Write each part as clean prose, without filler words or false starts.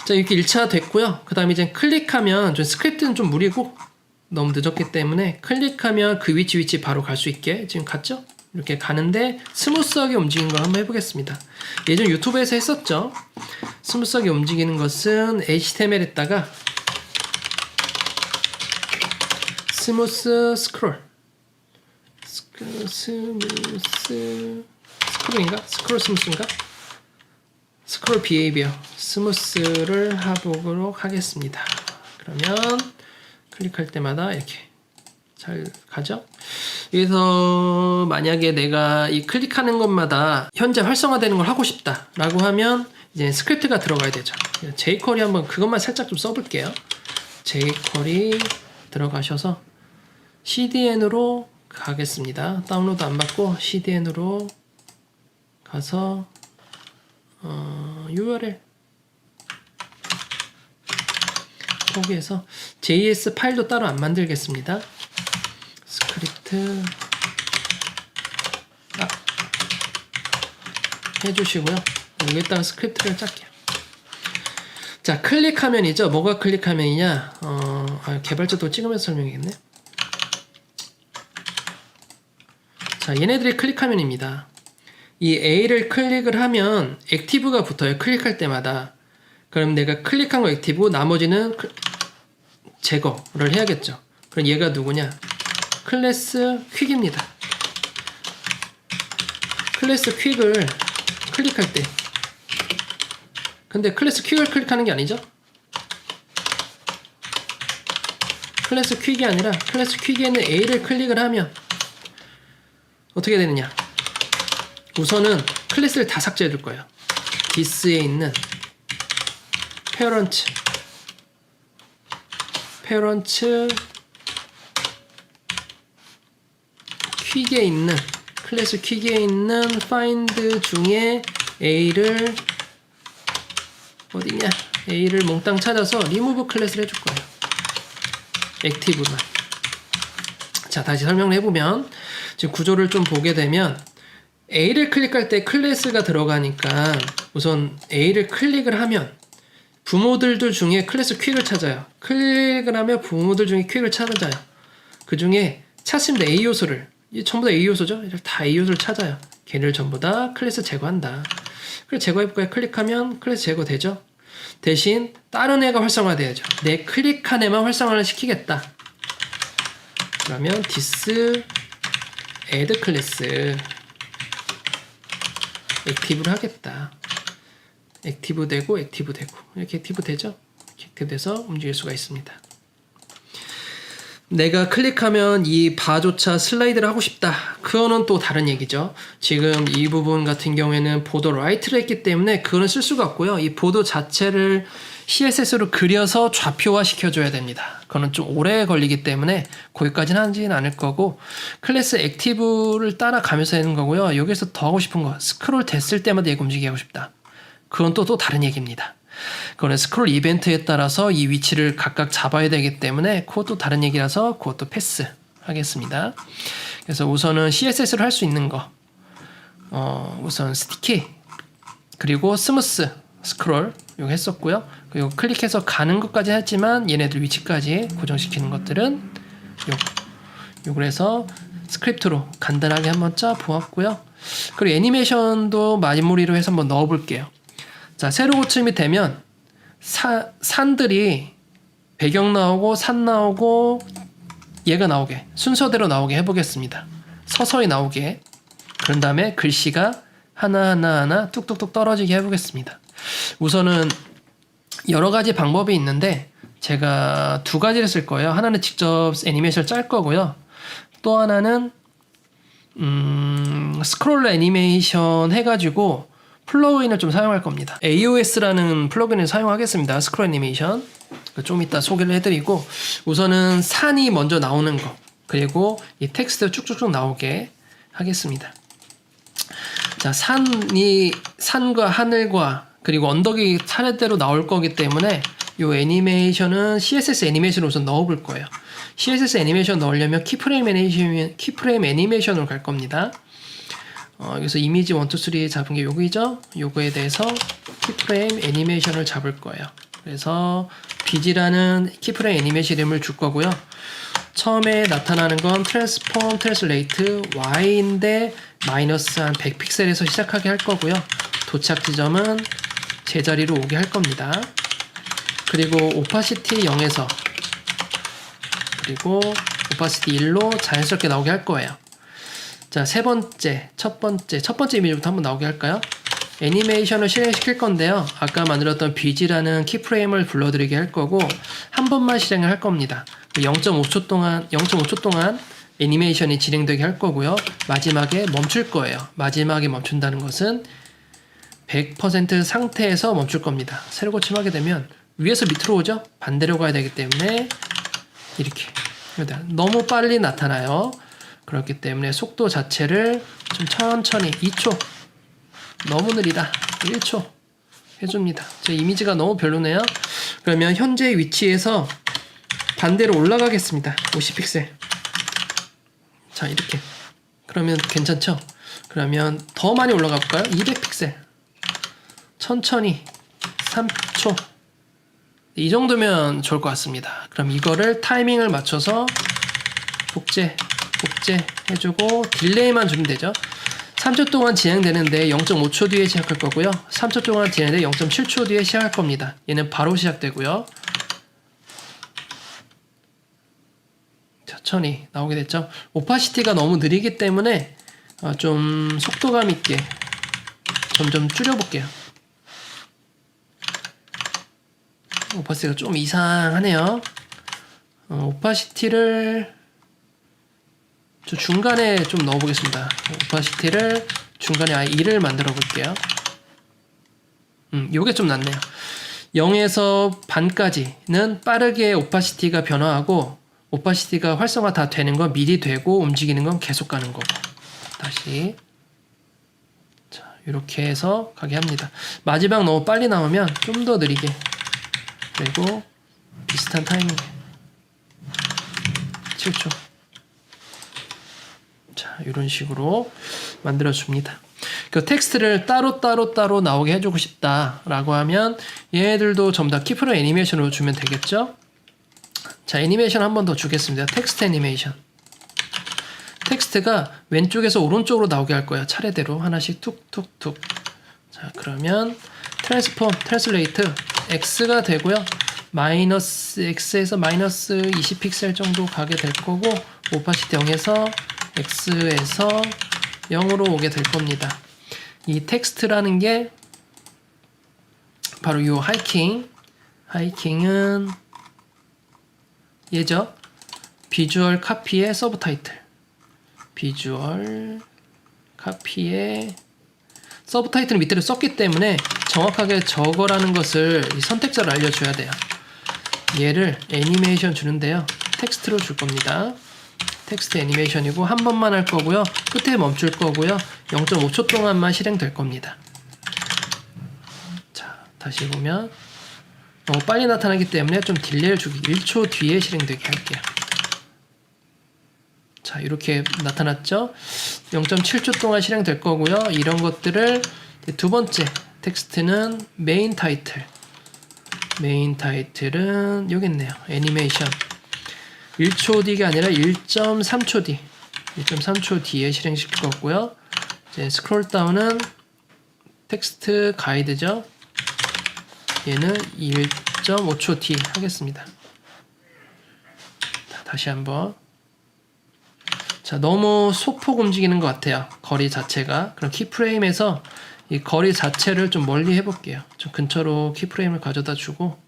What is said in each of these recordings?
자, 이렇게 1차 됐고요. 그 다음에 이제 클릭하면 좀 스크립트는 좀 무리고 너무 늦었기 때문에 클릭하면 그 위치 바로 갈 수 있게 지금 갔죠? 이렇게 가는데 스무스하게 움직이는 걸 한번 해보겠습니다. 예전 유튜브에서 했었죠. 스무스하게 움직이는 것은 HTML에다가 스무스 스크롤 스크롤인가? 스크롤 비헤이비어 스무스를 해보도록 하겠습니다. 그러면 클릭할 때마다 이렇게 잘 가죠? 여기서 만약에 내가 이 클릭하는 것마다 현재 활성화되는 걸 하고 싶다 라고 하면 이제 스크립트가 들어가야 되죠. jQuery 한번 그것만 살짝 좀 써볼게요. jQuery 들어가셔서 CDN으로 가겠습니다. 다운로드 안 받고 CDN으로 가서 URL 거기에서 JS 파일도 따로 안 만들겠습니다. 스크립트 해주시고요. 여기다가 스크립트를 짤게요. 자, 클릭하면이죠. 뭐가 클릭하면이냐? 개발자도 찍으면서 설명이겠네. 자, 얘네들이 클릭하면입니다. 이 A를 클릭을 하면 액티브가 붙어요. 클릭할 때마다. 그럼 내가 클릭한 거 액티브고 나머지는 제거를 해야겠죠. 그럼 얘가 누구냐? 클래스 퀵입니다. 클래스 퀵을 클릭할 때 근데 클래스 퀵을 클릭하는 게 아니죠? 클래스 퀵이 아니라 클래스 퀵에는 A를 클릭을 하면 어떻게 되느냐? 우선은 클래스를 다 삭제해 줄 거예요. this에 있는 parent 퀵에 있는 클래스 퀵에 있는 find 중에 A를 어디냐? A를 몽땅 찾아서 remove 클래스를 해줄 거예요. 액티브만. 자, 다시 설명을 해보면 지금 구조를 좀 보게 되면 A를 클릭할 때 클래스가 들어가니까 우선 A를 클릭을 하면 부모들 중에 클래스 퀵을 찾아요. 클릭을 하면 부모들 중에 퀵을 찾아요. 그 중에 찾습니다. A 요소를. 전부 다 A 요소죠? 다 A 요소를 찾아요. 걔를 전부 다 클래스 제거한다. 그래서 제거해볼까요? 클릭하면 클래스 제거되죠? 대신 다른 애가 활성화돼야죠. 내 클릭한 애만 활성화를 시키겠다. 그러면 this add 클래스 액티브를 하겠다. 액티브 되고 이렇게 액티브 되죠? 액티브 돼서 움직일 수가 있습니다. 내가 클릭하면 이 바조차 슬라이드를 하고 싶다. 그거는 또 다른 얘기죠. 지금 이 부분 같은 경우에는 보도 라이트를 했기 때문에 그거는 쓸 수가 없고요. 이 보도 자체를 CSS로 그려서 좌표화 시켜줘야 됩니다. 그거는 좀 오래 걸리기 때문에 거기까지는 하지는 않을 거고 클래스 액티브를 따라가면서 하는 거고요. 여기서 더 하고 싶은 거 스크롤 됐을 때마다 얘가 움직이게 하고 싶다. 그건 또 다른 얘기입니다. 그거는 스크롤 이벤트에 따라서 이 위치를 각각 잡아야 되기 때문에 그것도 다른 얘기라서 그것도 패스 하겠습니다. 그래서 우선은 CSS를 할 수 있는 거 우선 스티키 그리고 스무스 스크롤 이거 했었고요. 그리고 클릭해서 가는 것까지 했지만 얘네들 위치까지 고정시키는 것들은 요걸 해서 스크립트로 간단하게 한번 짜 보았고요. 그리고 애니메이션도 마무리로 해서 한번 넣어 볼게요. 자, 세로 고침이 되면 산들이 배경 나오고 산 나오고 얘가 나오게 순서대로 나오게 해보겠습니다. 서서히 나오게. 그런 다음에 글씨가 하나하나 뚝뚝뚝 떨어지게 해보겠습니다. 우선은 여러 가지 방법이 있는데 제가 두 가지를 쓸 거예요. 하나는 직접 애니메이션을 짤 거고요. 또 하나는 스크롤 애니메이션 해가지고 플러그인을 좀 사용할 겁니다. AOS라는 플러그인을 사용하겠습니다. 스크롤 애니메이션. 좀 이따 소개를 해드리고 우선은 산이 먼저 나오는 거 그리고 이 텍스트 쭉쭉쭉 나오게 하겠습니다. 자, 산과 하늘과 그리고 언덕이 차례대로 나올 거기 때문에 이 애니메이션은 CSS 애니메이션을 우선 넣어볼 거예요. CSS 애니메이션 넣으려면 키프레임 애니메이션으로 갈 겁니다. 여기서 이미지 1, 2, 3 잡은 게 요거이죠? 요거에 대해서 키프레임 애니메이션을 잡을 거예요. 그래서 비지라는 키프레임 애니메이션 이름을 줄 거고요. 처음에 나타나는 건 트랜스폼 트랜슬레이트 Y인데 마이너스 한 100픽셀에서 시작하게 할 거고요. 도착 지점은 제자리로 오게 할 겁니다. 그리고 오파시티 0에서 그리고 오파시티 1로 자연스럽게 나오게 할 거예요. 자, 첫 번째 이미지부터 한번 나오게 할까요? 애니메이션을 실행시킬 건데요. 아까 만들었던 비지라는 키프레임을 불러들이게 할 거고 한 번만 실행을 할 겁니다. 0.5초 동안 애니메이션이 진행되게 할 거고요. 마지막에 멈출 거예요. 마지막에 멈춘다는 것은 100% 상태에서 멈출 겁니다. 세로 고침하게 되면 위에서 밑으로 오죠? 반대로 가야 되기 때문에 이렇게 너무 빨리 나타나요. 그렇기 때문에 속도 자체를 좀 천천히 2초 너무 느리다 1초 해줍니다. 제 이미지가 너무 별로네요. 그러면 현재 위치에서 반대로 올라가겠습니다. 50픽셀. 자, 이렇게. 그러면 괜찮죠? 그러면 더 많이 올라가 볼까요? 200픽셀. 천천히 3초. 이 정도면 좋을 것 같습니다. 그럼 이거를 타이밍을 맞춰서 복제 해주고 딜레이만 주면 되죠. 3초 동안 진행되는데 0.5초 뒤에 시작할 거고요. 3초 동안 진행되는데 0.7초 뒤에 시작할 겁니다. 얘는 바로 시작되고요. 천천히 나오게 됐죠. 오파시티가 너무 느리기 때문에 좀 속도감 있게 점점 줄여볼게요. 오파시티가 좀 이상하네요. 오파시티를 저 중간에 좀 넣어보겠습니다. 오파시티를 중간에 아예 1을 만들어 볼게요. 요게 좀 낫네요. 0에서 반까지는 빠르게 오파시티가 변화하고 오파시티가 활성화 다 되는 건 미리 되고 움직이는 건 계속 가는 거고. 다시 자, 이렇게 해서 가게 합니다. 마지막 너무 빨리 나오면 좀 더 느리게 그리고 비슷한 타이밍에 7초 자, 이런 식으로 만들어 줍니다. 그 텍스트를 따로 나오게 해주고 싶다라고 하면 얘네들도 전부 다 키프레임 애니메이션으로 주면 되겠죠? 자, 애니메이션 한 번 더 주겠습니다. 텍스트 애니메이션. 텍스트가 왼쪽에서 오른쪽으로 나오게 할 거예요. 차례대로 하나씩 툭툭툭. 자, 그러면 트랜스폼, 트랜슬레이트 X가 되고요. 마이너스 X에서 마이너스 20픽셀 정도 가게 될 거고 오파시티 0에서 X에서 0으로 오게 될 겁니다. 이 텍스트라는 게 바로 이 하이킹은 얘죠. 비주얼 카피의 서브 타이틀. 비주얼 카피의 서브 타이틀을 밑으로 썼기 때문에 정확하게 저거라는 것을 이 선택자를 알려줘야 돼요. 얘를 애니메이션 주는데요. 텍스트로 줄 겁니다. 텍스트 애니메이션이고 한 번만 할 거고요. 끝에 멈출 거고요. 0.5초 동안만 실행될 겁니다. 자, 다시 보면 너무 빨리 나타나기 때문에 좀 딜레이를 주기 1초 뒤에 실행되게 할게요. 자, 이렇게 나타났죠? 0.7초 동안 실행될 거고요. 이런 것들을 두 번째 텍스트는 메인 타이틀. 메인 타이틀은 여기 있네요. 애니메이션. 1초 뒤가 아니라 1.3초 뒤. 1.3초 뒤에 실행시킬 거고요. 이제 스크롤 다운은 텍스트 가이드죠. 얘는 1.5초 뒤 하겠습니다. 다시 한번. 자, 너무 소폭 움직이는 것 같아요. 거리 자체가. 그럼 키프레임에서 이 거리 자체를 좀 멀리 해볼게요. 좀 근처로 키프레임을 가져다 주고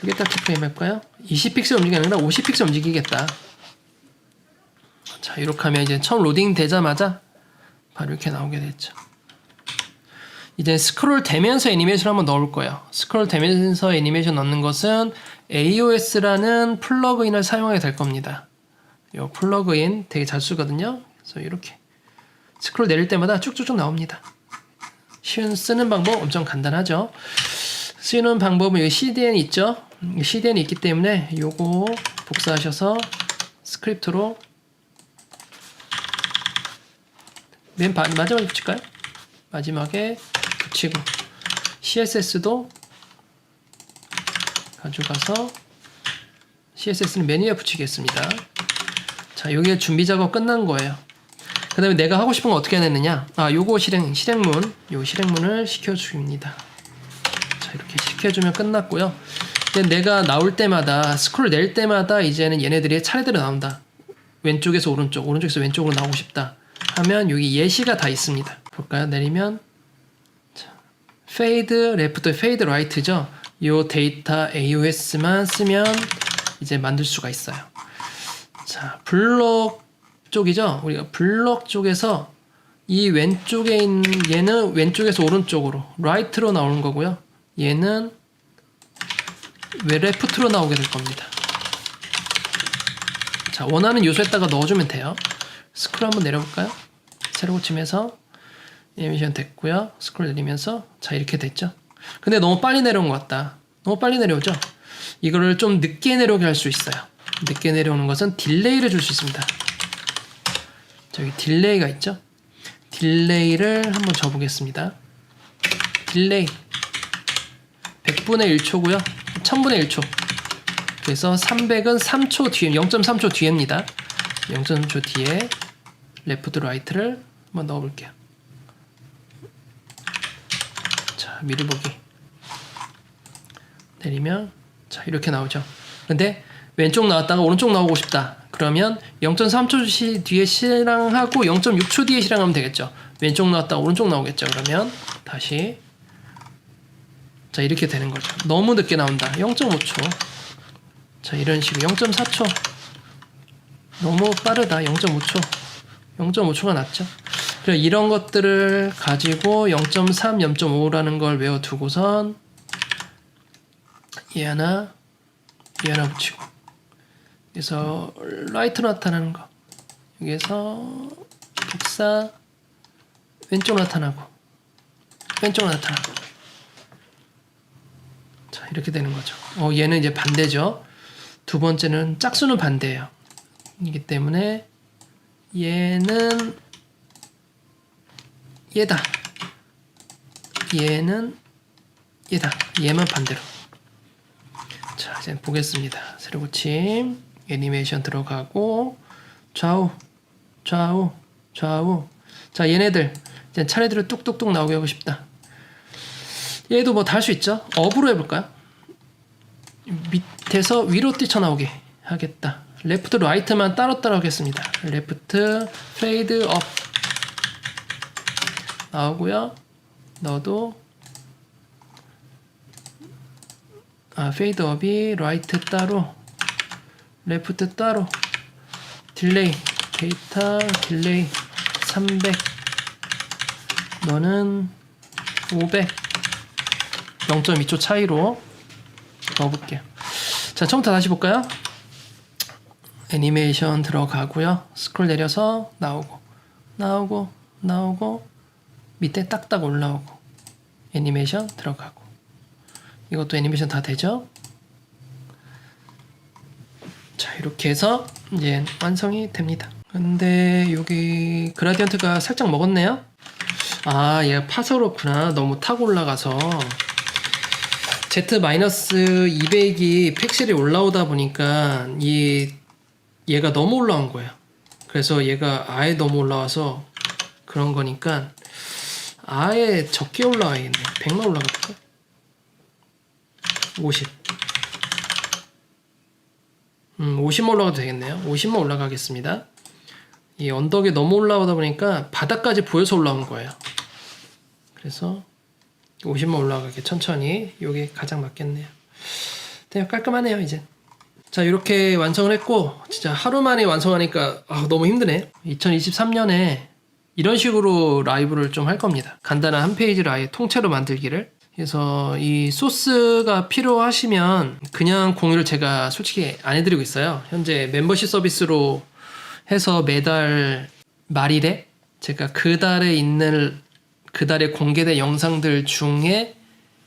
여기다 키프레임 할까요? 20픽셀 움직이는 게 아니라 50픽셀 움직이겠다. 자, 이렇게 하면 이제 처음 로딩 되자마자 바로 이렇게 나오게 됐죠. 이제 스크롤 되면서 애니메이션 한번 넣을 거예요. 스크롤 되면서 애니메이션 넣는 것은 AOS라는 플러그인을 사용하게 될 겁니다. 이 플러그인 되게 잘 쓰거든요. 그래서 이렇게 스크롤 내릴 때마다 쭉쭉쭉 나옵니다. 쓰는 방법 엄청 간단하죠. 쓰는 방법은 여기 CDN 있죠. CDN이 있기 때문에 요거 복사하셔서 스크립트로 맨 마지막에 붙일까요? 마지막에 붙이고 CSS도 가져가서 CSS는 메뉴에 붙이겠습니다. 자, 여기에 준비 작업 끝난 거예요. 그 다음에 내가 하고 싶은 거 어떻게 해냈느냐. 요거 실행문, 요 실행문을 시켜줍니다. 자, 이렇게 시켜주면 끝났고요. 이제 내가 나올 때마다, 스크롤 낼 때마다 이제는 얘네들이 차례대로 나온다. 왼쪽에서 오른쪽, 오른쪽에서 왼쪽으로 나오고 싶다 하면 여기 예시가 다 있습니다. 볼까요? 내리면 자, 페이드 레프트, 페이드 라이트죠. 요 데이터 AOS만 쓰면 이제 만들 수가 있어요. 자, 블록 쪽이죠. 우리가 블록 쪽에서 이 왼쪽에 있는 얘는 왼쪽에서 오른쪽으로 라이트로 나오는 거고요. 얘는 왜 레프트로 나오게 될 겁니다. 자, 원하는 요소에다가 넣어주면 돼요. 스크롤 한번 내려볼까요? 새로 고침해서 애니메이션 됐고요. 스크롤 내리면서 자, 이렇게 됐죠. 근데 너무 빨리 내려온 것 같다. 너무 빨리 내려오죠. 이거를 좀 늦게 내려오게 할 수 있어요. 늦게 내려오는 것은 딜레이를 줄 수 있습니다. 저기 딜레이가 있죠. 딜레이를 한번 줘보겠습니다. 딜레이 100분의 1초고요 1000분의 1초. 그래서 300은 3초 뒤에, 0.3초 뒤에입니다. 0.3초 뒤에 레프트 라이트를 한번 넣어볼게요. 자, 미리 보기 내리면 자, 이렇게 나오죠. 근데 왼쪽 나왔다가 오른쪽 나오고 싶다. 그러면 0.3초 뒤에 실행하고 0.6초 뒤에 실행하면 되겠죠. 왼쪽 나왔다가 오른쪽 나오겠죠. 그러면 다시 자, 이렇게 되는 거죠. 너무 늦게 나온다. 0.5초. 자, 이런 식으로 0.4초. 너무 빠르다. 0.5초. 0.5초가 낫죠. 그래서 이런 것들을 가지고 0.3, 0.5라는 걸 외워두고선 얘 하나 붙이고, 그래서 라이트로 나타나는 거, 여기에서 복사 왼쪽으로 나타나고 왼쪽으로 나타나고. 자, 이렇게 되는 거죠. 얘는 이제 반대죠. 두 번째는 짝수는 반대예요. 이기 때문에 얘는 얘다, 얘는 얘다, 얘만 반대로. 자, 이제 보겠습니다. 새로 고침 애니메이션 들어가고 좌우 좌우 좌우. 자, 얘네들 이제 차례대로 뚝뚝뚝 나오게 하고 싶다. 얘도 뭐 다 할 수 있죠. 업으로 해볼까요? 밑에서 위로 뛰쳐나오게 하겠다. 레프트 라이트만 따로따로 하겠습니다. 레프트 페이드 업 나오고요. 너도 페이드 업이 라이트 따로, 레프트 따로, 딜레이 데이터 딜레이 300, 너는 500, 0.2초 차이로 넣어볼게요. 자, 처음부터 다시 볼까요? 애니메이션 들어가고요. 스크롤 내려서 나오고 나오고 나오고 밑에 딱딱 올라오고 애니메이션 들어가고. 이것도 애니메이션 다 되죠? 자, 이렇게 해서 이제 완성이 됩니다. 근데 여기 그라디언트가 살짝 먹었네요. 얘가 파서 그렇구나. 너무 타고 올라가서 Z-200이 팩실이 올라오다 보니까 얘가 너무 올라온 거예요. 그래서 얘가 아예 너무 올라와서 그런 거니까 아예 적게 올라와야겠네. 100만 올라갈까? 50. 50만 올라가도 되겠네요. 50만 올라가겠습니다. 이 언덕에 너무 올라오다 보니까 바닥까지 보여서 올라온 거예요. 그래서 50만 올라가게 천천히. 이게 가장 맞겠네요. 되게 깔끔하네요, 이제. 자, 이렇게 완성을 했고, 진짜 하루 만에 완성하니까 너무 힘드네. 2023년에 이런 식으로 라이브를 좀 할 겁니다. 간단한 한 페이지를 아예 통째로 만들기를. 그래서 이 소스가 필요하시면 그냥 공유를 제가 솔직히 안 해드리고 있어요. 현재 멤버십 서비스로 해서 매달 말일에 제가 그 달에 공개된 영상들 중에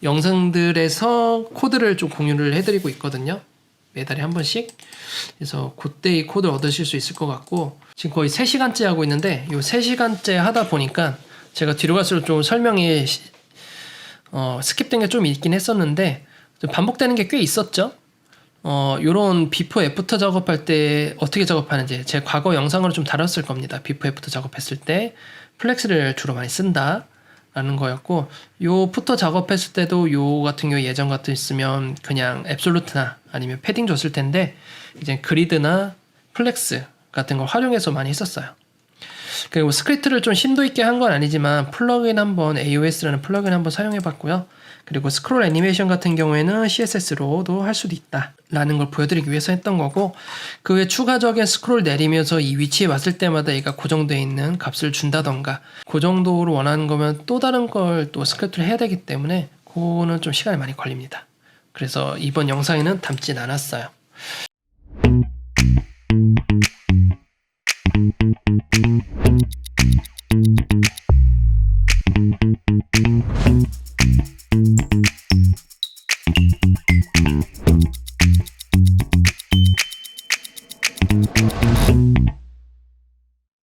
영상들에서 코드를 좀 공유를 해드리고 있거든요. 매달에 한 번씩. 그래서 그때 이 코드를 얻으실 수 있을 것 같고, 지금 거의 3시간째 하고 있는데 이 3시간째 하다 보니까 제가 뒤로 갈수록 좀 설명이 스킵된 게 좀 있긴 했었는데 좀 반복되는 게 꽤 있었죠. 요런 비포 애프터 작업할 때 어떻게 작업하는지 제 과거 영상으로 좀 다뤘을 겁니다. 비포 애프터 작업했을 때 플렉스를 주로 많이 쓴다 라는 거였고, 요 푸터 작업했을 때도 요 같은 경우 예전 같았으면 그냥 앱솔루트나 아니면 패딩 줬을 텐데 이제 그리드나 플렉스 같은 걸 활용해서 많이 했었어요. 그리고 스크립트를 좀 심도 있게 한 건 아니지만 플러그인 한번 AOS라는 플러그인 한번 사용해 봤고요. 그리고 스크롤 애니메이션 같은 경우에는 CSS로도 할 수도 있다 라는 걸 보여드리기 위해서 했던 거고, 그 외 추가적인 스크롤 내리면서 이 위치에 왔을 때마다 얘가 고정되어 있는 값을 준다던가 그 정도로 원하는 거면 또 다른 걸 또 스크립트를 해야 되기 때문에 그거는 좀 시간이 많이 걸립니다. 그래서 이번 영상에는 담진 않았어요.